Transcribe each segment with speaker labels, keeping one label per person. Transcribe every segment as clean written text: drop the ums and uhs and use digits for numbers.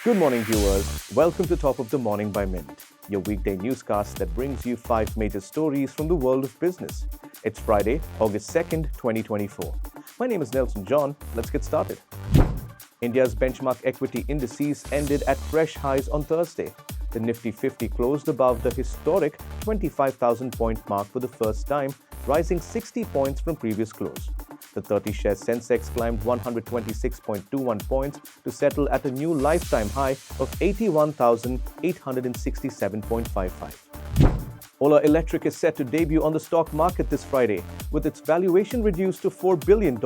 Speaker 1: Good morning, viewers. Welcome to Top of the Morning by Mint, your weekday newscast that brings you 5 major stories from the world of business. It's Friday, August 2nd, 2024. My name is Nelson John. Let's get started. India's benchmark equity indices ended at fresh highs on Thursday. The Nifty 50 closed above the historic 25,000-point mark for the first time, rising 60 points from previous close. The 30-share Sensex climbed 126.21 points to settle at a new lifetime high of 81,867.55. Ola Electric is set to debut on the stock market this Friday, with its valuation reduced to $4 billion,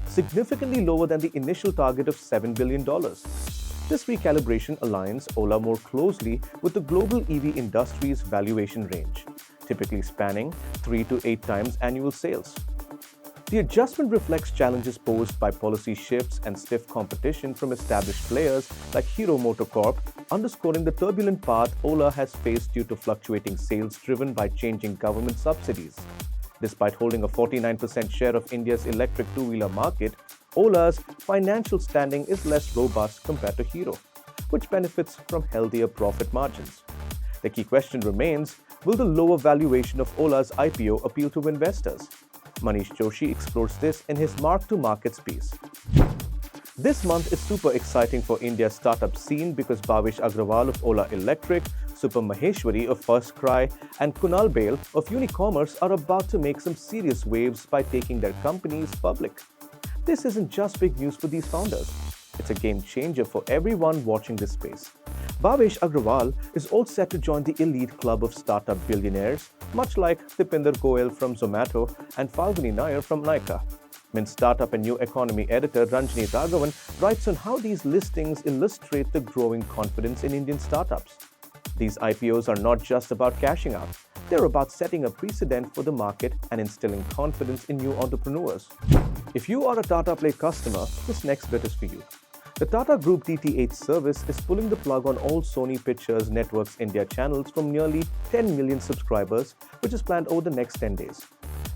Speaker 1: significantly lower than the initial target of $7 billion. This recalibration aligns Ola more closely with the global EV industry's valuation range, typically spanning 3 to 8 times annual sales. The adjustment reflects challenges posed by policy shifts and stiff competition from established players like Hero MotoCorp, underscoring the turbulent path Ola has faced due to fluctuating sales driven by changing government subsidies. Despite holding a 49% share of India's electric two-wheeler market, Ola's financial standing is less robust compared to Hero, which benefits from healthier profit margins. The key question remains, will the lower valuation of Ola's IPO appeal to investors? Manish Joshi explores this in his Mark-to-Markets piece. This month is super exciting for India's startup scene because Bhavish Agrawal of Ola Electric, Super Maheshwari of FirstCry, and Kunal Bail of Unicommerce are about to make some serious waves by taking their companies public. This isn't just big news for these founders. It's a game changer for everyone watching this space. Bhavish Agrawal is all set to join the elite club of startup billionaires, much like Dipinder Goyal from Zomato and Falguni Nair from Nykaa. Mint startup and new economy editor Ranjini Raghavan writes on how these listings illustrate the growing confidence in Indian startups. These IPOs are not just about cashing out. They're about setting a precedent for the market and instilling confidence in new entrepreneurs. If you are a Tata Play customer, this next bit is for you. The Tata Group DTH service is pulling the plug on all Sony Pictures Network's India channels from nearly 10 million subscribers, which is planned over the next 10 days.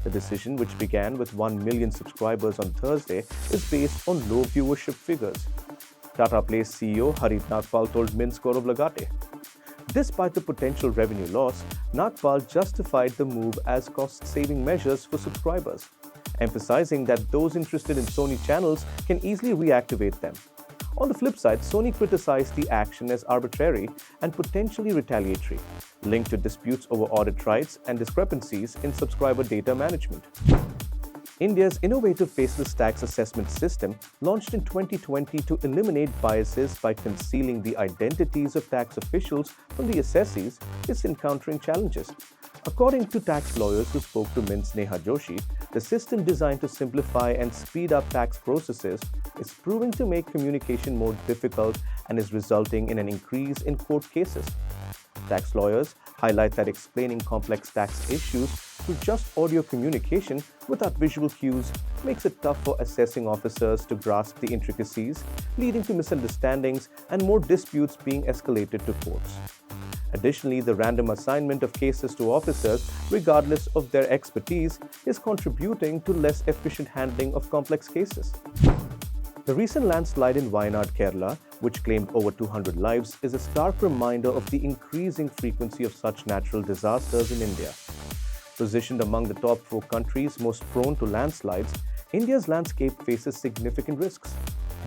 Speaker 1: The decision, which began with 1 million subscribers on Thursday, is based on low viewership figures. Tata Play's CEO Harit Nagpal told Mint's Gaurav Lagate. Despite the potential revenue loss, Nagpal justified the move as cost-saving measures for subscribers, emphasizing that those interested in Sony channels can easily reactivate them. On the flip side, Sony criticized the action as arbitrary and potentially retaliatory, linked to disputes over audit rights and discrepancies in subscriber data management. India's innovative Faceless tax assessment system, launched in 2020 to eliminate biases by concealing the identities of tax officials from the assessees, is encountering challenges. According to tax lawyers who spoke to Mint's Neha Joshi, the system designed to simplify and speed up tax processes is proving to make communication more difficult and is resulting in an increase in court cases. Tax lawyers highlight that explaining complex tax issues through just audio communication without visual cues makes it tough for assessing officers to grasp the intricacies, leading to misunderstandings and more disputes being escalated to courts. Additionally, the random assignment of cases to officers, regardless of their expertise, is contributing to less efficient handling of complex cases. The recent landslide in Wayanad, Kerala, which claimed over 200 lives, is a stark reminder of the increasing frequency of such natural disasters in India. Positioned among the top 4 countries most prone to landslides, India's landscape faces significant risks.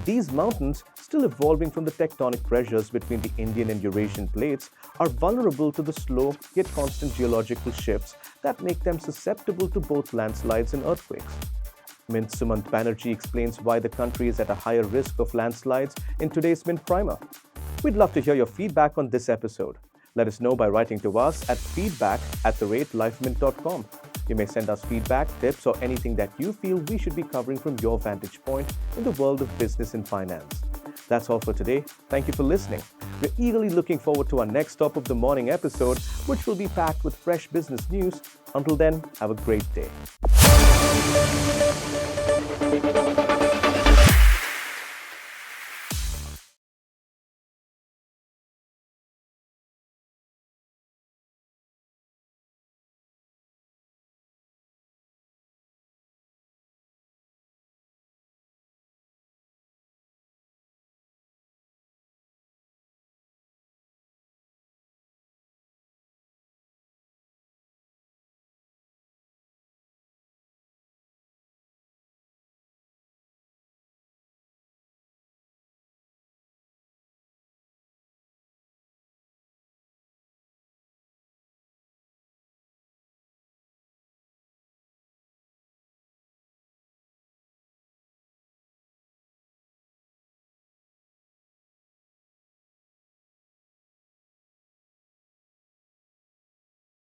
Speaker 1: These mountains, still evolving from the tectonic pressures between the Indian and Eurasian plates, are vulnerable to the slow yet constant geological shifts that make them susceptible to both landslides and earthquakes. Mint Sumant Banerjee explains why the country is at a higher risk of landslides in today's Mint Primer. We'd love to hear your feedback on this episode. Let us know by writing to us at feedback@lifemint.com. You may send us feedback, tips, or anything that you feel we should be covering from your vantage point in the world of business and finance. That's all for today. Thank you for listening. We're eagerly looking forward to our next Top of the Morning episode, which will be packed with fresh business news. Until then, have a great day.